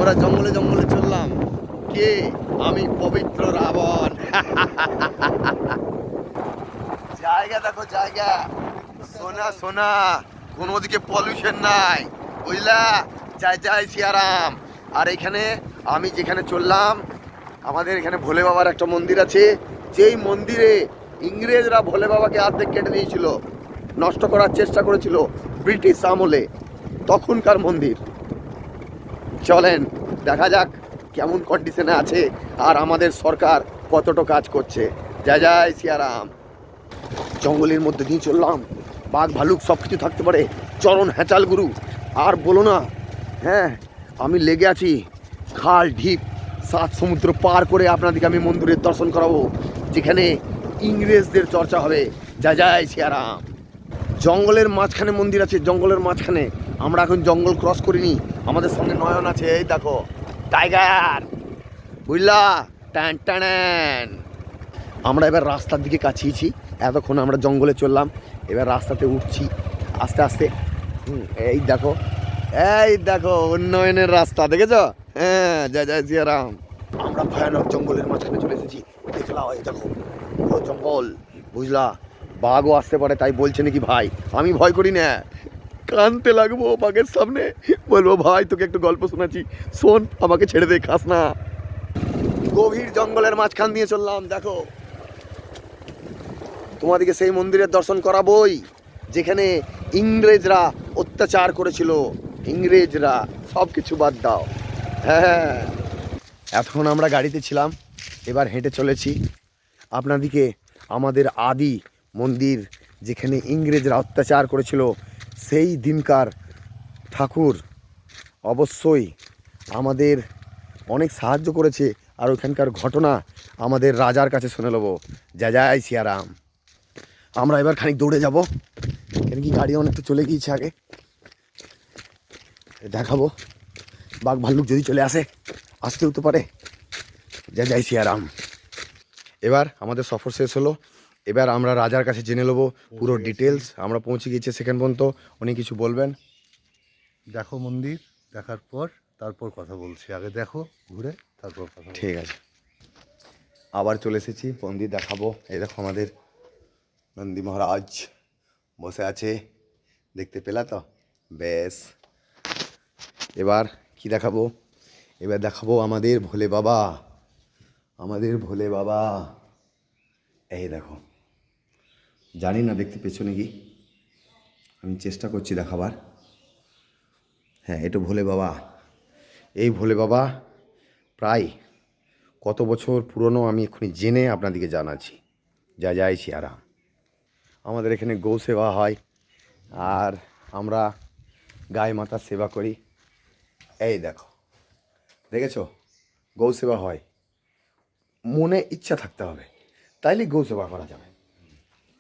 আমরা জঙ্গলে জঙ্গলে চললাম। কে? আমি পবিত্র রাবণ। জায়গা দেখো, জায়গা সোনা সোনা, কোনো দিকে পলিউশন নাই, বুঝলা? জয় জয় সিয়ারাম। আর এখানে আমি যেখানে চললাম, আমাদের এখানে ভোলে বাবার একটা মন্দির আছে, যেই মন্দিরে ইংরেজরা ভোলে বাবাকে অর্ধেক কেটে দিয়েছিল, নষ্ট করার চেষ্টা করেছিল ব্রিটিশ আমলে, তখনকার মন্দির। চলেন দেখা যাক কেমন কন্ডিশনে আছে আর আমাদের সরকার কতটা কাজ করছে। জয় জয় সিয়ারাম। জঙ্গলের মধ্যে দিয়ে চললাম, বাঘ ভালুক সব কিছু থাকতে পারে, চরণ হ্যাঁচাল গুরু। আর বলো না, হ্যাঁ আমি লেগে আছি খাল ঢিপ সাত সমুদ্র পার করে আপনাদেরকে আমি মন্দিরের দর্শন করাবো, যেখানে ইংরেজদের চর্চা হবে। জয় জয় সিয়ারাম। জঙ্গলের মাঝখানে মন্দির আছে, জঙ্গলের মাঝখানে। আমরা এখন জঙ্গল ক্রস করিনি, আমাদের সঙ্গে নয়ন আছে, এই দেখো টাইগার, বুঝলা? Tan tan. আমরা এবার রাস্তার দিকে কাছিয়েছি, এতক্ষণ আমরা জঙ্গলে চললাম, এবার রাস্তাতে উঠছি আস্তে আস্তে। এই দেখো, এই দেখো উন্নয়নের রাস্তা, দেখেছ? হ্যাঁ, জয় জয় সিয়ারাম। আমরা ভয়ানক জঙ্গলের মাঝখানে চলে এসেছি, দেখলাম এই দেখো পুরো জঙ্গল, বুঝলা? বাঘও আসতে পারে, তাই বলছে নাকি ভাই। আমি ভয় করি না, কানতে লাগবো বাঘের সামনে, বলবো ভাই তোকে একটু গল্প শোনাচ্ছি, শোন, আমাকে ছেড়ে দে, খাস না। গভীর জঙ্গলের মাঝখান দিয়ে চললাম, দেখো তোমাদেরকে সেই মন্দিরের দর্শন করাবোই যেখানে ইংরেজরা অত্যাচার করেছিল। ইংরেজরা, সব কিছু বাদ দাও। হ্যাঁ, এতক্ষণ আমরা গাড়িতে ছিলাম, এবার হেঁটে চলেছি আপনাদিকে আমাদের আদি মন্দির, যেখানে ইংরেজরা অত্যাচার করেছিল সেই দিনকার ঠাকুর। অবশ্যই আমাদের অনেক সাহায্য করেছে, আর ওখানকার ঘটনা আমাদের রাজার কাছে শুনে নেবো। জয় জয় সিয়ারাম। আমরা এবার খানিক দৌড়ে যাব, কেন কি গাড়ি অনেকটা চলে গিয়েছে আগে, দেখাবো বাঘ ভাল্লুক যদি চলে আসে, আসতেও তো পারে। জয় জয় সিয়ারাম। এবার আমাদের সফর শেষ হলো, এবার আমরা রাজার কাছে জেনে নেবো পুরো ডিটেলস। আমরা পৌঁছে গিয়েছি সেখান পর্যন্ত, উনি কিছু বলবেন। দেখো মন্দির, দেখার পর তারপর কথা বলছি, আগে দেখো ঘুরে তারপর কথা বলছি। ঠিক আছে, আবার চলে এসেছি, মন্দির দেখাবো। এই দেখো আমাদের নন্দী মহারাজ বসে আছে, দেখতে পেলা তো? বেশ, এবার কি দেখাবো? এবার দেখাবো আমাদের ভোলে বাবা, আমাদের ভোলে বাবা। এই দেখো, জানি না দেখতে পেছো নাকি, আমি চেষ্টা করছি দেখাবার। হ্যাঁ, এটা ভোলে বাবা। এই ভোলে বাবা প্রায় কত বছর পুরনো আমি এক্ষুনি জেনে আপনাদেরকে জানাচ্ছি। যা যাই সিয়ারাম। আমাদের এখানে গৌ সেবা হয়, আর আমরা গায়ে মাতার সেবা করি। এই দেখো, দেখেছো? গৌ সেবা হয়, মনে ইচ্ছা থাকতে হবে, তাইলে গৌ সেবা করা যাবে।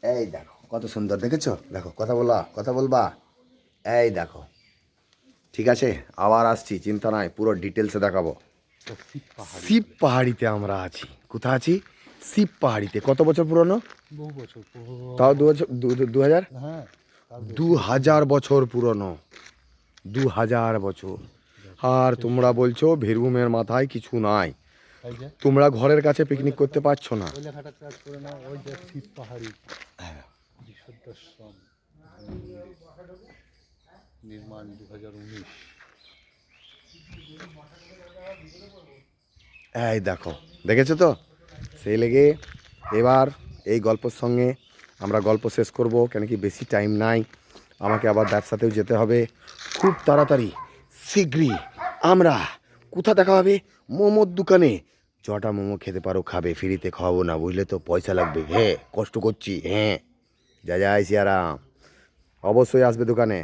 এই দেখো কত সুন্দর, দেখেছো? দেখো, কথা বলবা। এই দেখো, ঠিক আছে, আবার আসছি, চিন্তা নাই, পুরো ডিটেলসে দেখাবো। শিব পাহাড়িতে আমরা আছি। কোথায় আছি? শিব পাহাড়িতে। কত বছর পুরনো? বহু বছর। তাও 2000, হ্যাঁ, 2000 বছর পুরনো, 2000 বছর। আর তোমরা বলছো বীরভূমের মাথায় কিছু নাই, এই যে তোমরা ঘরের কাছে পিকনিক করতে পারছো না। ওই লেখাটা কাজ করে না, ওই যে শিব পাহাড়ি বিশুদ্ধাশ্রম নির্মাণ 2019। এই দেখো, দেখেছো তো? সেই লেগে এবার এই গল্পের সঙ্গে আমরা গল্প শেষ করব, কেন কি বেশি টাইম নাই, আমাকে আবার ব্যবসাতেও যেতে হবে খুব তাড়াতাড়ি। শীঘ্রই আমরা কোথা দেখা হবে? মোমোর দোকানে। জটা মোমো খেতে পারো, খাবে, ফ্রিতে খাওয়াবো না, বুঝলে তো? পয়সা লাগবে। হ্যাঁ, কষ্ট করছি। হ্যাঁ, যা যায় সিয়ারাম, অবশ্যই আসবে দোকানে।